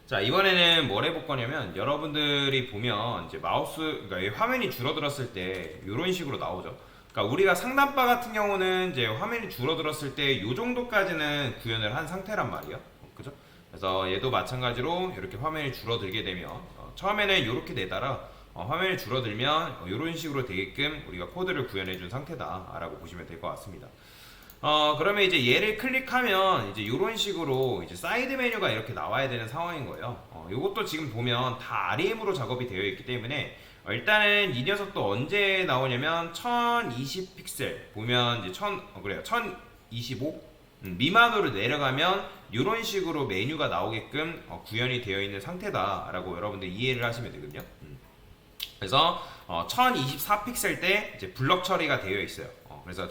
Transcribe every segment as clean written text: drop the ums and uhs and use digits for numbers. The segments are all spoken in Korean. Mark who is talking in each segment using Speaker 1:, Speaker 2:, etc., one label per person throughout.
Speaker 1: 자, 이번에는 뭘 해볼 거냐면, 여러분들이 보면, 이제 마우스, 그러니까 이 화면이 줄어들었을 때, 이런 식으로 나오죠. 그러니까 우리가 상단바 같은 경우는 이제 화면이 줄어들었을 때, 이 정도까지는 구현을 한 상태란 말이에요. 그죠? 그래서 얘도 마찬가지로 이렇게 화면이 줄어들게 되면, 처음에는 이렇게 내다라, 화면이 줄어들면, 이런 식으로 되게끔 우리가 코드를 구현해 준 상태다라고 보시면 될 것 같습니다. 그러면 이제 얘를 클릭하면 이제 이런 식으로 이제 사이드 메뉴가 이렇게 나와야 되는 상황인 거예요. 요것도 지금 보면 다 RM으로 작업이 되어 있기 때문에 일단은 이 녀석도 언제 나오냐면 1020 픽셀 보면 이제 그래요. 1025 미만으로 내려가면 이런 식으로 메뉴가 나오게끔 구현이 되어 있는 상태다라고 여러분들 이해를 하시면 되거든요. 그래서 1024 픽셀 때 이제 블럭 처리가 되어 있어요. 그래서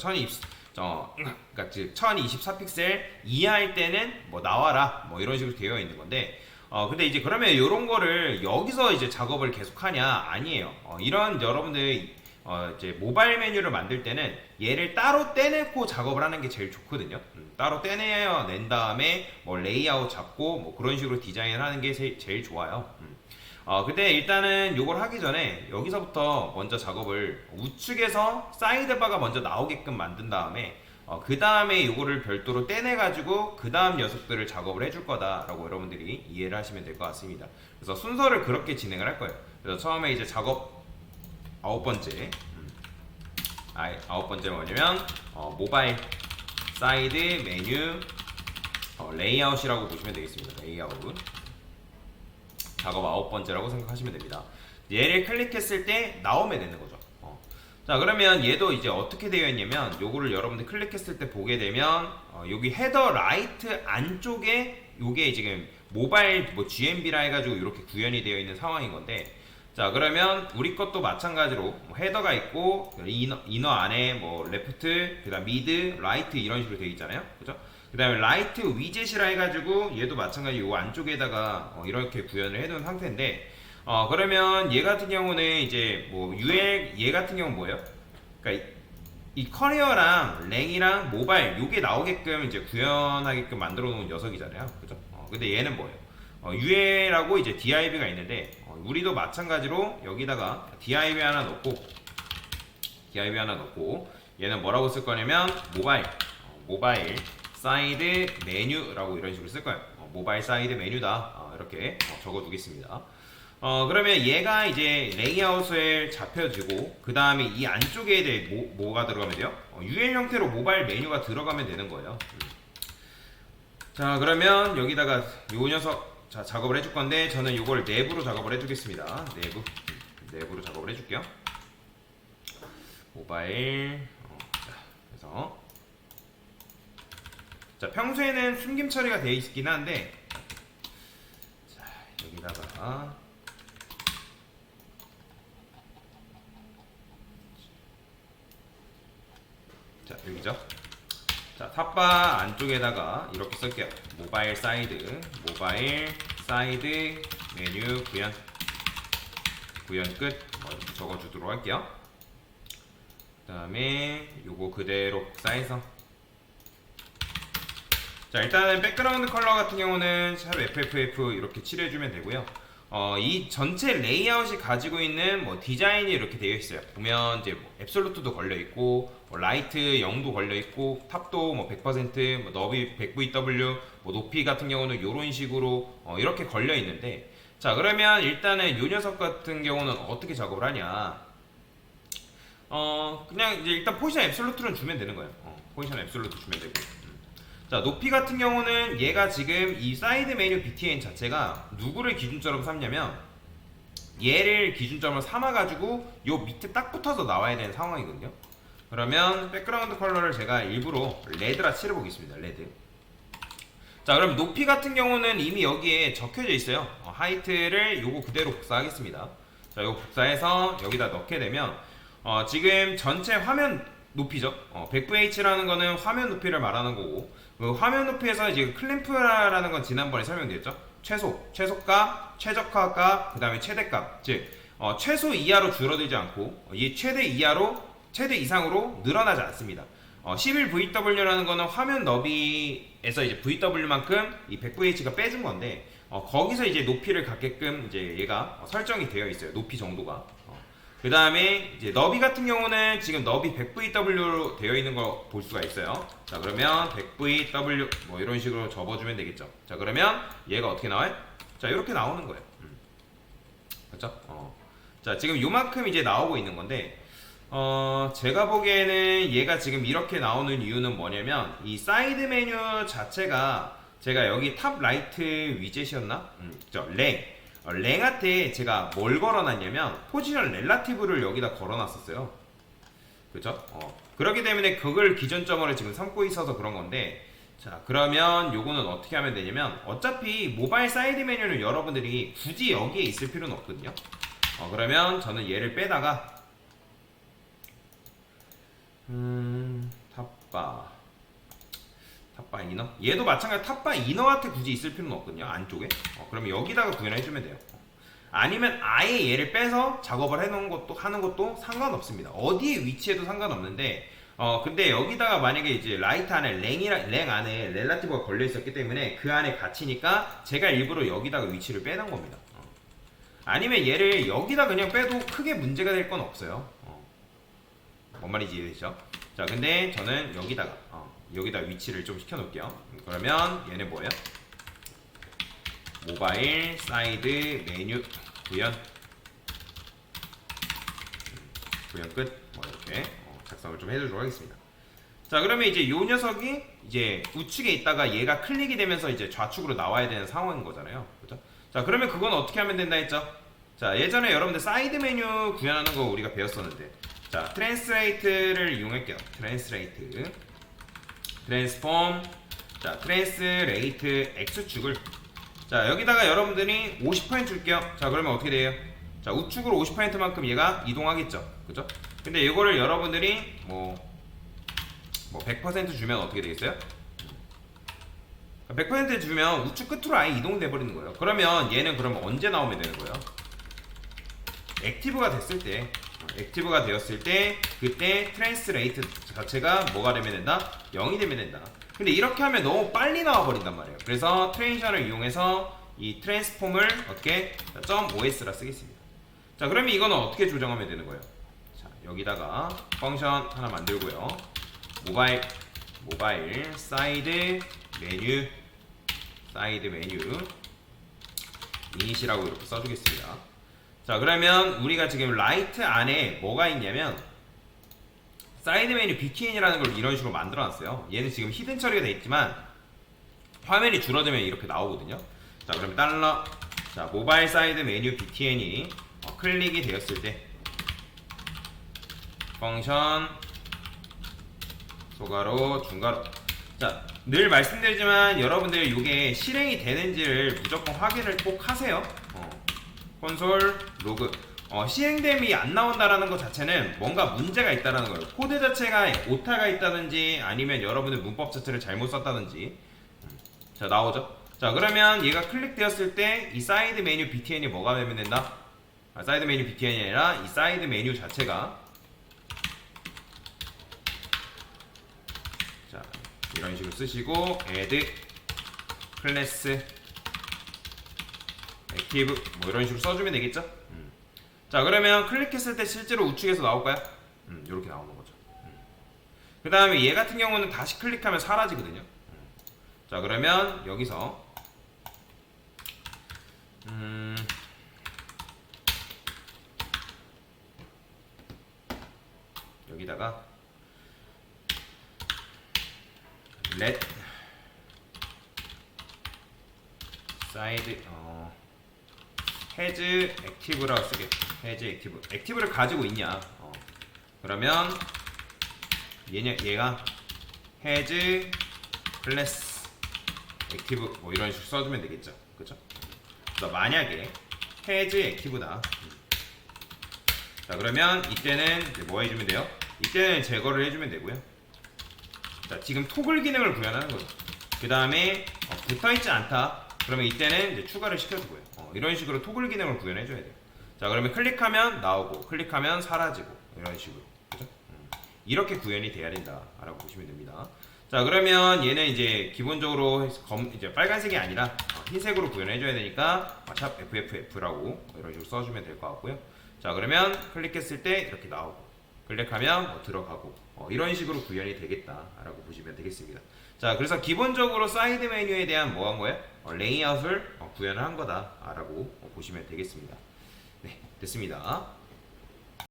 Speaker 1: 그러니까 즉 1024 픽셀 이하일 때는 뭐 나와라 뭐 이런 식으로 되어 있는 건데 근데 이제 그러면 이런 거를 여기서 이제 작업을 계속하냐 아니에요. 이런 여러분들 이제 모바일 메뉴를 만들 때는 얘를 따로 떼내고 작업을 하는 게 제일 좋거든요. 따로 떼내야 다음에 뭐 레이아웃 잡고 뭐 그런 식으로 디자인을 하는 게 제일 좋아요. 근데 일단은 요걸 하기 전에 여기서부터 먼저 작업을 우측에서 사이드바가 먼저 나오게끔 만든 다음에 그 다음에 요거를 별도로 떼내가지고 그 다음 녀석들을 작업을 해줄 거다라고 여러분들이 이해를 하시면 될 것 같습니다. 그래서 순서를 그렇게 진행을 할 거예요. 그래서 처음에 이제 작업 아홉 번째 뭐냐면 모바일 사이드 메뉴 레이아웃이라고 보시면 되겠습니다. 레이아웃 작업 아홉 번째라고 생각하시면 됩니다. 얘를 클릭했을 때 나오면 되는 거죠. 자, 그러면 얘도 이제 어떻게 되어 있냐면 요거를 여러분들 클릭했을 때 보게 되면 여기 헤더 라이트 안쪽에 요게 지금 모바일 뭐 GMB라 해가지고 이렇게 구현이 되어 있는 상황인 건데, 자, 그러면 우리 것도 마찬가지로 뭐 헤더가 있고 이너 안에 뭐 레프트, 그다음 미드, 라이트 이런 식으로 되어 있잖아요. 그죠? 그 다음에 라이트 위젯이라 해가지고 얘도 마찬가지 요 안쪽에다가 이렇게 구현을 해둔 상태인데 그러면 얘 같은 경우는 이제 뭐 얘 같은 경우는 뭐예요? 그러니까 이 커리어랑 랭이랑 모바일 요게 나오게끔 이제 구현하게끔 만들어 놓은 녀석이잖아요. 그죠? 근데 얘는 뭐예요? UL하고 이제 DIV가 있는데 우리도 마찬가지로 여기다가 DIV 하나 넣고 얘는 뭐라고 쓸 거냐면 모바일 사이드 메뉴라고 이런 식으로 쓸 거예요. 모바일 사이드 메뉴다. 이렇게 적어 두겠습니다. 그러면 얘가 이제 레이아웃을 잡혀지고 그 다음에 이 안쪽에 이제 뭐가 들어가면 돼요? UL 형태로 모바일 메뉴가 들어가면 되는 거예요. 자, 그러면 여기다가 요 녀석 작업을 해줄 건데 저는 요걸 내부로 작업을 해주겠습니다. 내부로 작업을 해줄게요. 모바일 그래서 자, 평소에는 숨김 처리가 되어 있긴 한데 자, 여기다가 자, 여기죠. 자, 탑바 안쪽에다가 이렇게 쓸게요. 모바일 사이드 메뉴 구현 끝 이렇게 적어주도록 할게요. 그 다음에 요거 그대로 복사해서 자, 일단은 백그라운드 컬러 같은 경우는 샵 FFF 이렇게 칠해주면 되고요. 이 전체 레이아웃이 가지고 있는 뭐 디자인이 이렇게 되어 있어요. 보면 이제 뭐 앱솔루트도 걸려 있고, 뭐 라이트 0도 걸려 있고, 탑도 뭐 100%, 뭐 너비 100VW, 뭐 높이 같은 경우는 이런 식으로 이렇게 걸려 있는데, 자, 그러면 일단은 이 녀석 같은 경우는 어떻게 작업을 하냐? 그냥 이제 일단 포지션 앱솔루트는 주면 되는 거예요. 포지션 앱솔루트 주면 되고. 자, 높이 같은 경우는 얘가 지금 이 사이드 메뉴 BTN 자체가 누구를 기준점으로 삼냐면 얘를 기준점으로 삼아가지고 요 밑에 딱 붙어서 나와야 되는 상황이거든요. 그러면 백그라운드 컬러를 제가 일부러 레드라 칠해보겠습니다. 레드. 자, 그럼 높이 같은 경우는 이미 여기에 적혀져 있어요. 하이트를 요거 그대로 복사하겠습니다. 자, 요거 복사해서 여기다 넣게 되면 지금 전체 화면 높이죠. 100VH라는 거는 화면 높이를 말하는 거고, 그 화면 높이에서 이제 클램프라는 건 지난번에 설명드렸죠. 최소값, 최적화값, 그 다음에 최대값. 즉, 최소 이하로 줄어들지 않고, 이 최대 이상으로 늘어나지 않습니다. 11VW라는 거는 화면 너비에서 이제 VW만큼 이 100VH가 빼준 건데, 거기서 이제 높이를 갖게끔 이제 얘가 설정이 되어 있어요. 높이 정도가. 그 다음에 이제 너비 같은 경우는 지금 너비 100VW로 되어 있는 거 볼 수가 있어요. 자, 그러면 100VW 뭐 이런 식으로 접어주면 되겠죠. 자, 그러면 얘가 어떻게 나와요? 자, 이렇게 나오는 거예요. 그렇죠? 자, 지금 요만큼 이제 나오고 있는 건데, 제가 보기에는 얘가 지금 이렇게 나오는 이유는 뭐냐면, 이 사이드 메뉴 자체가 제가 여기 탑 라이트 위젯이었나? 랭한테 제가 뭘 걸어놨냐면, 포지션 렐라티브를 여기다 걸어놨었어요. 그죠? 그렇기 때문에 그걸 기준점으로 지금 삼고 있어서 그런 건데, 자, 그러면 요거는 어떻게 하면 되냐면, 어차피 모바일 사이드 메뉴는 여러분들이 굳이 여기에 있을 필요는 없거든요. 그러면 저는 얘를 빼다가 탑바 이너, 얘도 마찬가지 탑바 이너한테 굳이 있을 필요는 없거든요. 안쪽에. 그러면 여기다가 구현해주면 돼요. 아니면 아예 얘를 빼서 작업을 해놓은 것도 하는 것도 상관없습니다. 어디에 위치해도 상관없는데, 근데 여기다가 만약에 이제 라이트 안에 랭 안에 렐라티브가 걸려 있었기 때문에 그 안에 갇히니까 제가 일부러 여기다가 위치를 빼놓은 겁니다. 아니면 얘를 여기다 그냥 빼도 크게 문제가 될 건 없어요. 뭔 말인지 이해되죠? 자, 근데 저는 여기다 위치를 좀 시켜 놓을게요. 그러면 얘는 뭐예요? 모바일 사이드 메뉴 구현 끝. 뭐 이렇게 작성을 좀 해주도록 하겠습니다. 자, 그러면 이제 요 녀석이 이제 우측에 있다가 얘가 클릭이 되면서 이제 좌측으로 나와야 되는 상황인 거잖아요. 그죠? 자, 그러면 그건 어떻게 하면 된다 했죠? 자, 예전에 여러분들 사이드 메뉴 구현하는 거 우리가 배웠었는데, 자, 트랜스레이트를 이용할게요. 트랜스레이트, 트랜스폼, 자, 트랜스레이트 X축을, 자, 여기다가 여러분들이 50% 줄게요. 자, 그러면 어떻게 돼요? 자, 우측으로 50%만큼 얘가 이동하겠죠. 그죠? 근데 이거를 여러분들이 뭐 100% 주면 어떻게 되겠어요? 100% 주면 우측 끝으로 아예 이동돼 버리는 거예요. 그러면 얘는 그러면 언제 나오면 되는 거예요? 액티브가 됐을 때, 액티브가 되었을 때 그때 트랜스레이트 자체가 뭐가 되면 된다? 0이 되면 된다. 근데 이렇게 하면 너무 빨리 나와 버린단 말이에요. 그래서 트랜지션을 이용해서 이 트랜스폼을 어떻게 .os라 쓰겠습니다. 자, 그러면 이거는 어떻게 조정하면 되는 거예요? 자, 여기다가 펑션 하나 만들고요. 모바일 사이드 메뉴 이닛이라고 이렇게 써주겠습니다. 자, 그러면 우리가 지금 라이트 안에 뭐가 있냐면 사이드 메뉴 BTN이라는 걸 이런 식으로 만들어놨어요. 얘는 지금 히든 처리가 되어 있지만 화면이 줄어들면 이렇게 나오거든요. 자, 그러면 자, 모바일 사이드 메뉴 BTN이 클릭이 되었을 때 펑션 소가로 중가로, 자, 늘 말씀드리지만 여러분들 이게 실행이 되는지를 무조건 확인을 꼭 하세요. 콘솔 로그, 실행됨이 안 나온다라는 것 자체는 뭔가 문제가 있다라는 거예요. 코드 자체가 오타가 있다든지 아니면 여러분들 문법 자체를 잘못 썼다든지. 자, 나오죠? 자, 그러면 얘가 클릭되었을 때 이 사이드 메뉴 BTN이 뭐가 되면 된다? 사이드 메뉴 BTN이 아니라 이 사이드 메뉴 자체가, 자, 이런 식으로 쓰시고 add 클래스 액티브 뭐 이런 식으로 써주면 되겠죠? 자, 그러면 클릭했을 때 실제로 우측에서 나올까요? 이렇게 나오는 거죠. 그 다음에 얘 같은 경우는 다시 클릭하면 사라지거든요. 자, 그러면 여기서 여기다가 let side has active라고 쓰겠죠. has active. 액티브를 가지고 있냐? 그러면 얘가 has class active 뭐 이런 식으로 써주면 되겠죠. 그죠? 그래서 만약에 has active다. 자, 그러면 이때는 이제 뭐 해주면 돼요? 이때는 제거를 해주면 되고요. 자, 지금 토글 기능을 구현하는 거죠. 그 다음에 붙어있지 않다. 그러면 이때는 이제 추가를 시켜주고요. 이런 식으로 토글 기능을 구현해줘야 돼요. 자, 그러면 클릭하면 나오고 클릭하면 사라지고 이런 식으로. 그죠? 이렇게 구현이 돼야 된다라고 보시면 됩니다. 자, 자 그러면 얘는 이제 기본적으로 이제 빨간색이 아니라 흰색으로 구현해줘야 되니까 샵 FFF라고 이런 식으로 써주면 될 것 같고요. 자 그러면 클릭했을 때 이렇게 나오고 클릭하면 들어가고 이런 식으로 구현이 되겠다라고 보시면 되겠습니다. 자 그래서 기본적으로 사이드 메뉴에 대한 뭐 한 거예요? 레이아웃을 구현을 한 거다라고 보시면 되겠습니다. 네 됐습니다.